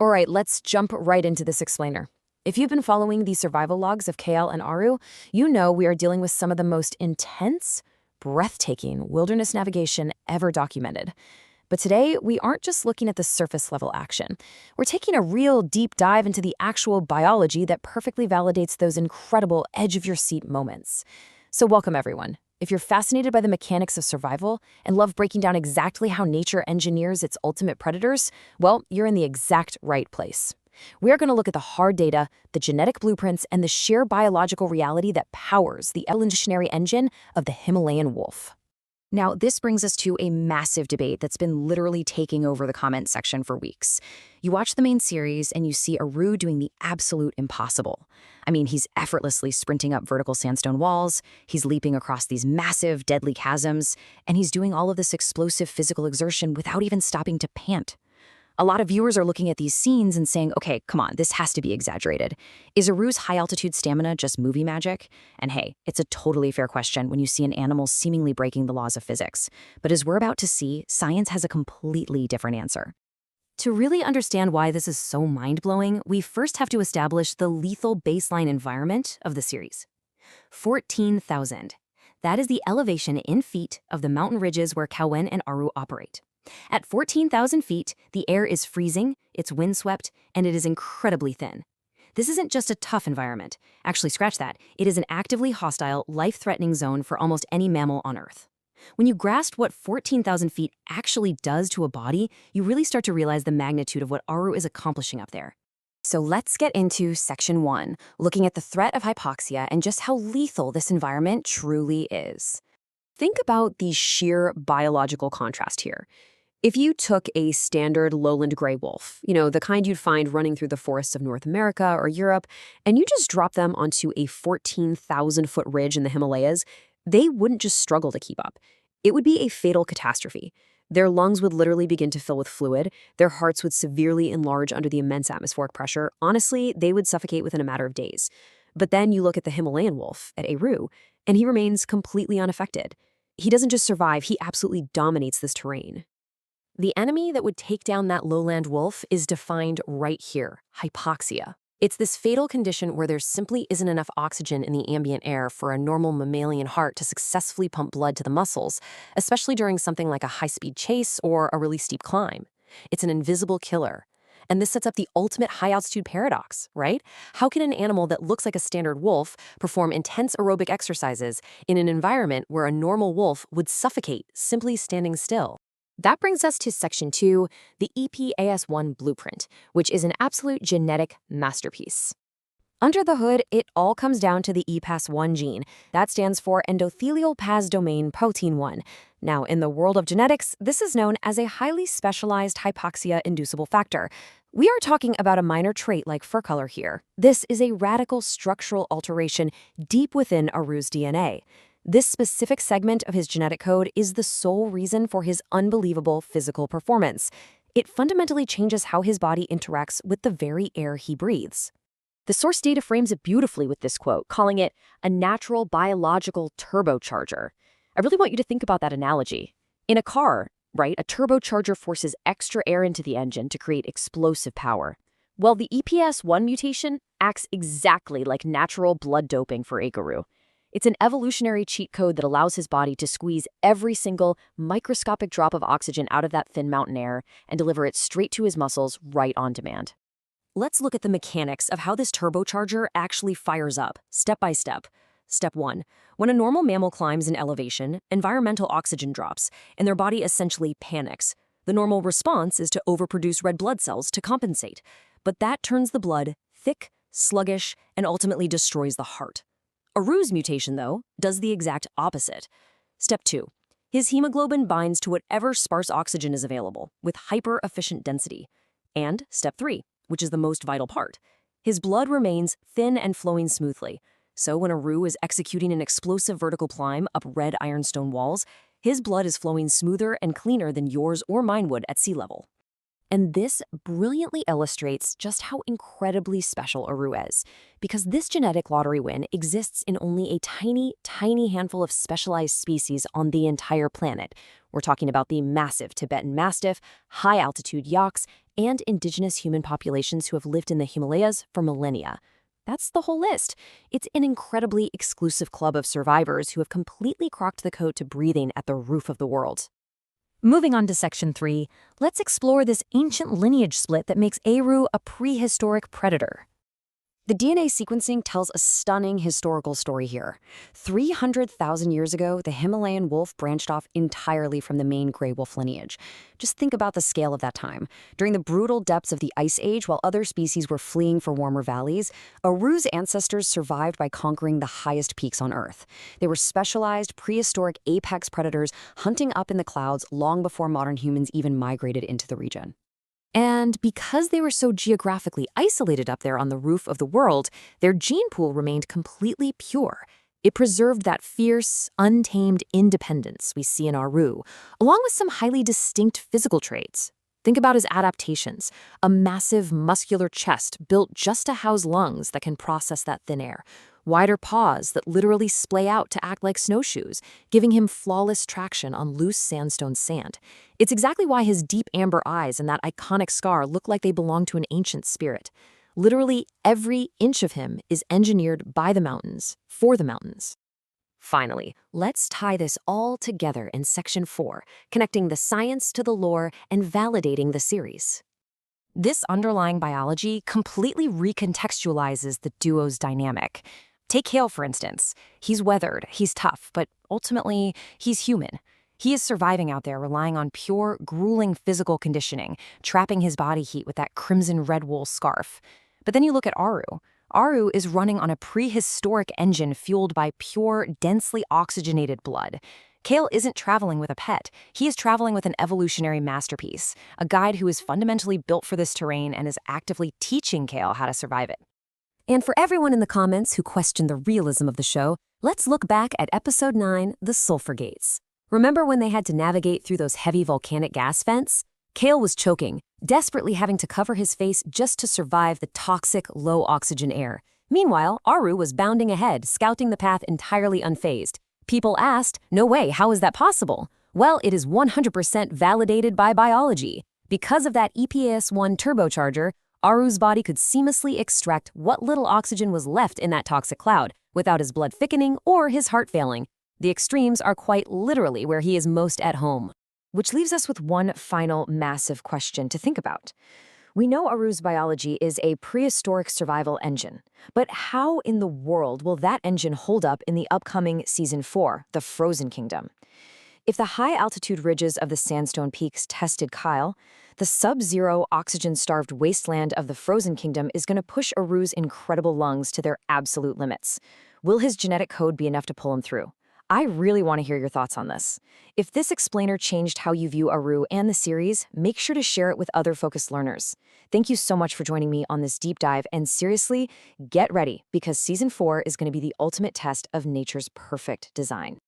All right, let's jump right into this explainer. If you've been following the survival logs of Kael and Aru, you know we are dealing with some of the most intense, breathtaking wilderness navigation ever documented. But today, we aren't just looking at the surface level action. We're taking a real deep dive into the actual biology that perfectly validates those incredible edge-of-your-seat moments. So welcome, everyone. If you're fascinated by the mechanics of survival and love breaking down exactly how nature engineers its ultimate predators, well, you're in the exact right place. We are going to look at the hard data, the genetic blueprints, and the sheer biological reality that powers the evolutionary engine of the Himalayan wolf. Now, this brings us to a massive debate that's been literally taking over the comment section for weeks. You watch the main series and you see Aru doing the absolute impossible. I mean, he's effortlessly sprinting up vertical sandstone walls, he's leaping across these massive, deadly chasms, and he's doing all of this explosive physical exertion without even stopping to pant. A lot of viewers are looking at these scenes and saying, okay, come on, this has to be exaggerated. Is Aru's high-altitude stamina just movie magic? And hey, it's a totally fair question when you see an animal seemingly breaking the laws of physics. But as we're about to see, science has a completely different answer. To really understand why this is so mind-blowing, we first have to establish the lethal baseline environment of the series. 14,000. That is the elevation in feet of the mountain ridges where Kael and Aru operate. At 14,000 feet, the air is freezing, it's windswept, and it is incredibly thin. This isn't just a tough environment. Actually, scratch that. It is an actively hostile, life-threatening zone for almost any mammal on Earth. When you grasp what 14,000 feet actually does to a body, you really start to realize the magnitude of what Aru is accomplishing up there. So let's get into Section 1, looking at the threat of hypoxia and just how lethal this environment truly is. Think about the sheer biological contrast here. If you took a standard lowland gray wolf, the kind you'd find running through the forests of North America or Europe, and you just drop them onto a 14,000-foot ridge in the Himalayas, they wouldn't just struggle to keep up. It would be a fatal catastrophe. Their lungs would literally begin to fill with fluid, their hearts would severely enlarge under the immense atmospheric pressure. Honestly, they would suffocate within a matter of days. But then you look at the Himalayan wolf, at Aru, and he remains completely unaffected. He doesn't just survive, he absolutely dominates this terrain. The enemy that would take down that lowland wolf is defined right here, hypoxia. It's this fatal condition where there simply isn't enough oxygen in the ambient air for a normal mammalian heart to successfully pump blood to the muscles, especially during something like a high-speed chase or a really steep climb. It's an invisible killer. And this sets up the ultimate high-altitude paradox, right? How can an animal that looks like a standard wolf perform intense aerobic exercises in an environment where a normal wolf would suffocate simply standing still? That brings us to Section 2, the EPAS1 blueprint, which is an absolute genetic masterpiece. Under the hood, it all comes down to the EPAS1 gene. That stands for endothelial pas domain protein 1. Now, in the world of genetics, this is known as a highly specialized hypoxia-inducible factor. We are talking about a minor trait like fur color here. This is a radical structural alteration deep within Aru's DNA. This specific segment of his genetic code is the sole reason for his unbelievable physical performance. It fundamentally changes how his body interacts with the very air he breathes. The source data frames it beautifully with this quote, calling it a natural biological turbocharger. I really want you to think about that analogy. In a car, right, a turbocharger forces extra air into the engine to create explosive power. Well, the EPAS1 mutation acts exactly like natural blood doping for Aru. It's an evolutionary cheat code that allows his body to squeeze every single microscopic drop of oxygen out of that thin mountain air and deliver it straight to his muscles right on demand. Let's look at the mechanics of how this turbocharger actually fires up, step by step. Step 1. When a normal mammal climbs in elevation, environmental oxygen drops, and their body essentially panics. The normal response is to overproduce red blood cells to compensate. But that turns the blood thick, sluggish, and ultimately destroys the heart. Aru's mutation, though, does the exact opposite. Step 2. His hemoglobin binds to whatever sparse oxygen is available, with hyper-efficient density. And Step 3, which is the most vital part. His blood remains thin and flowing smoothly. So when Aru is executing an explosive vertical climb up red ironstone walls, his blood is flowing smoother and cleaner than yours or mine would at sea level. And this brilliantly illustrates just how incredibly special Aru is, because this genetic lottery win exists in only a tiny, tiny handful of specialized species on the entire planet. We're talking about the massive Tibetan Mastiff, high-altitude yaks, and indigenous human populations who have lived in the Himalayas for millennia. That's the whole list. It's an incredibly exclusive club of survivors who have completely cracked the code to breathing at the roof of the world. Moving on to Section 3, let's explore this ancient lineage split that makes Aru a prehistoric predator. The DNA sequencing tells a stunning historical story here. 300,000 years ago, the Himalayan wolf branched off entirely from the main gray wolf lineage. Just think about the scale of that time. During the brutal depths of the Ice Age, while other species were fleeing for warmer valleys, Aru's ancestors survived by conquering the highest peaks on Earth. They were specialized, prehistoric apex predators hunting up in the clouds long before modern humans even migrated into the region. And because they were so geographically isolated up there on the roof of the world, their gene pool remained completely pure. It preserved that fierce, untamed independence we see in Aru, along with some highly distinct physical traits. Think about his adaptations, a massive muscular chest built just to house lungs that can process that thin air, wider paws that literally splay out to act like snowshoes, giving him flawless traction on loose sandstone sand. It's exactly why his deep amber eyes and that iconic scar look like they belong to an ancient spirit. Literally every inch of him is engineered by the mountains, for the mountains. Finally, let's tie this all together in Section 4, connecting the science to the lore and validating the series. This underlying biology completely recontextualizes the duo's dynamic. Take Kael, for instance. He's weathered, he's tough, but ultimately, he's human. He is surviving out there relying on pure, grueling physical conditioning, trapping his body heat with that crimson red wool scarf. But then you look at Aru. Aru is running on a prehistoric engine fueled by pure, densely oxygenated blood. Kael isn't traveling with a pet. He is traveling with an evolutionary masterpiece, a guide who is fundamentally built for this terrain and is actively teaching Kael how to survive it. And for everyone in the comments who questioned the realism of the show, let's look back at Episode 9, The Sulfur Gates. Remember when they had to navigate through those heavy volcanic gas vents? Kael was choking, desperately having to cover his face just to survive the toxic, low-oxygen air. Meanwhile, Aru was bounding ahead, scouting the path entirely unfazed. People asked, no way, how is that possible? Well, it is 100% validated by biology. Because of that EPAS-1 turbocharger, Aru's body could seamlessly extract what little oxygen was left in that toxic cloud, without his blood thickening or his heart failing. The extremes are quite literally where he is most at home. Which leaves us with one final massive question to think about. We know Aru's biology is a prehistoric survival engine, but how in the world will that engine hold up in the upcoming Season 4, The Frozen Kingdom? If the high-altitude ridges of the sandstone peaks tested Kael, the sub-zero, oxygen-starved wasteland of the Frozen Kingdom is going to push Aru's incredible lungs to their absolute limits. Will his genetic code be enough to pull him through? I really want to hear your thoughts on this. If this explainer changed how you view Aru and the series, make sure to share it with other focused learners. Thank you so much for joining me on this deep dive, and seriously, get ready, because Season 4 is going to be the ultimate test of nature's perfect design.